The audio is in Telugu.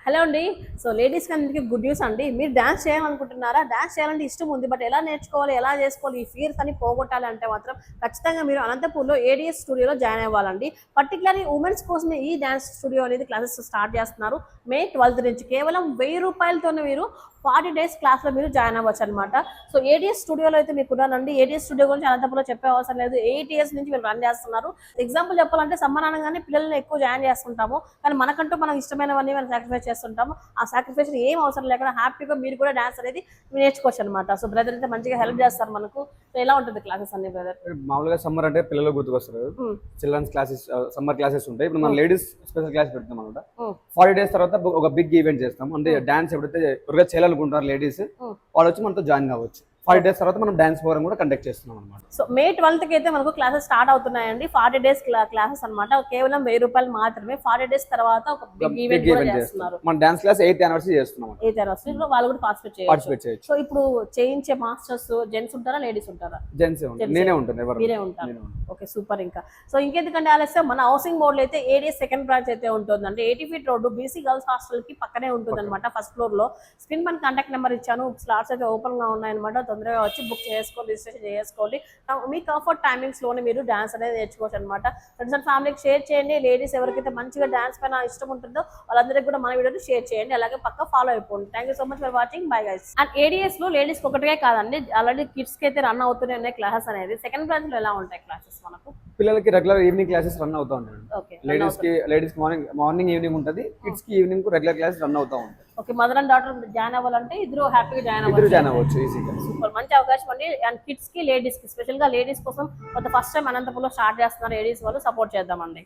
హలో అండి. సో లేడీస్కి అందరికీ గుడ్ న్యూస్ అండి. మీరు డాన్స్ చేయాలనుకుంటున్నారా? డాన్స్ చేయాలంటే ఇష్టం ఉంది, బట్ ఎలా నేర్చుకోవాలి, ఎలా చేసుకోవాలి, ఈ ఫియర్స్ అని పోగొట్టాలి అంటే మాత్రం ఖచ్చితంగా మీరు అనంతపూర్లో ఏడిఎస్ స్టూడియోలో జాయిన్ అవ్వాలండి. పర్టికులర్లీ ఉమెన్స్ కోసమే ఈ డాన్స్ స్టూడియో అనేది క్లాసెస్ స్టార్ట్ చేస్తున్నారు. May 12th నుంచి కేవలం 1000 రూపాయలతోనే మీరు 40 days క్లాస్లో మీరు జాయిన్ అవ్వచ్చు అనమాట. సో ఏడిఎస్ స్టూడియోలో అయితే మీకు ఉన్నానండి. ఏడిఎస్ స్టూడియో గురించి అనంతపూర్లో చెప్పే అవసరం లేదు. 8 years నుంచి వీళ్ళు రన్ చేస్తున్నారు. ఎగ్జాంపుల్ చెప్పాలంటే సమ్మర్ అనగానే పిల్లల్ని ఎక్కువ జాయిన్ చేస్తుంటాము, కానీ మనకంటూ మనం ఇష్టమైనవన్నీ మనం సాక్రిఫైస్ చేస్తుంటాము. ఆ సాక్రిఫైస్ ఏం అవసరం లేకుండా హ్యాపీగా మీరు కూడా డాన్స్ అనేది నేర్చుకోవచ్చు అనమాట. సో బ్రదర్ అయితే మంచిగా హెల్ప్ చేస్తారు మనకు. సో ఎలా ఉంటుంది క్లాసెస్ అన్ని బ్రదర్? మామూలుగా సమ్మర్ అంటే పిల్లలు గుర్తుకొస్తారు. చిల్డ్రన్స్ క్లాసెస్, సమ్మర్ క్లాసెస్ ఉంటాయి. ఇప్పుడు మన లేడీస్ స్పెషల్ క్లాస్ పెడతాం అనమాట. 40 days తర్వాత ఒక బిగ్ ఈవెంట్ చేస్తాం. అంటే డాన్స్ ఎప్పుడైతే ఎవరిగా చేయాలనుకుంటారు లేడీస్, వాళ్ళు వచ్చి మనతో జాయిన్ కావచ్చు. 40 days తర్వాత మనం డాన్స్ ప్రోగ్రామ్ కూడా కండక్ట్ చేస్తున్నాం అనమాట. సో May 12th కి అయితే మనకు క్లాసెస్ స్టార్ట్ అవుతున్నాయండి. 40 days క్లాసెస్ అనమాట. కేవలం 1000 రూపాయలు మాత్రమే. 40 days తర్వాత ఒక బిగ్ ఈవెంట్ కూడా చేస్తున్నారు. మన డాన్స్ క్లాస్ 8th anniversary చేస్తున్నాం. 8th anniversary లో వాళ్ళు కూడా పార్టిసిపేట్ చేయొచ్చు. సో ఇప్పుడు చేయించే మాస్టర్స్ జెంట్స్ ఉంటారా, లేడీస్ ఉంటారా? జెంట్స్ నేనే ఉంటాను. మీరే ఉంటారు. Okay, super. ఇంకా సో ఇంకెందుకంటే ఆలస్యం, మన హౌసింగ్ బోర్డ్ లో అయితే ఏడిఎస్ సెకండ్ బ్రాంచ్ అయితే ఉంటుంది అంటే 80 feet road BC girls hostel కి పక్కనే ఉంటుంది అనమాట. ఫస్ట్ ఫ్లోర్ లో స్క్రీన్ పైన కాంటాక్ట్ నెంబర్ ఇచ్చాను. స్లాట్స్ అయితే ఓపెన్ గా ఉన్నాయన్నమాట. తొందరగా వచ్చి బుక్ చేసుకోవాలి, రిజిస్ట్రేషన్ చేసుకోవాలి. మీ కంఫర్ట్ టైమింగ్స్ లోనే మీరు డాన్స్ అనేది నేర్చుకోవచ్చు అనమాట. ఫ్రెండ్స్ అండ్ ఫ్యామిలీకి షేర్ చేయండి. లేడీస్ ఎవరికైతే మంచిగా డాన్స్ పైన ఇష్టం ఉంటుందో వాళ్ళందరికీ కూడా మన వీడియోని షేర్ చేయండి. అలాగే పక్క ఫాలో అయిపోండి. Thank you so much for watching. Bye guys. And ADS లో లేడీస్ ఒకటే కాదండి, ఆల్రెడీ కిడ్స్ కి అయితే రన్ అవుతూనే ఉన్నాయి క్లాసెస్ అనేది. సెకండ్ బ్రాంచ్ లో ఎలా ఉంటాయి క్లాసెస్? మనకు పిల్లలకి రెగ్యులర్ ఈవినింగ్ క్లాసెస్ రన్ అవుతా ఉంటాయి. లేడీస్ మార్నింగ్ ఈవినింగ్ ఉంటుంది. కిడ్స్ కి ఈవినింగ్ రెగ్యులర్ క్లాస్ రన్ అవుతా ఉంటాయి. Okay, mother and daughter join అవ్వాలంటే ఇద్దరు హ్యాపీగా జాయిన్ అవ్వచ్చు ఈజీగా. సూపర్, మంచి అవకాశం అండి. అండ్ కిడ్స్ కి లేడీస్ కి స్పెషల్ గా లేడీస్ కోసం ఫస్ట్ టైం అనంతపురంలో స్టార్ట్ చేస్తున్నారు. లేడీస్ వాళ్ళు సపోర్ట్ చేద్దామండి.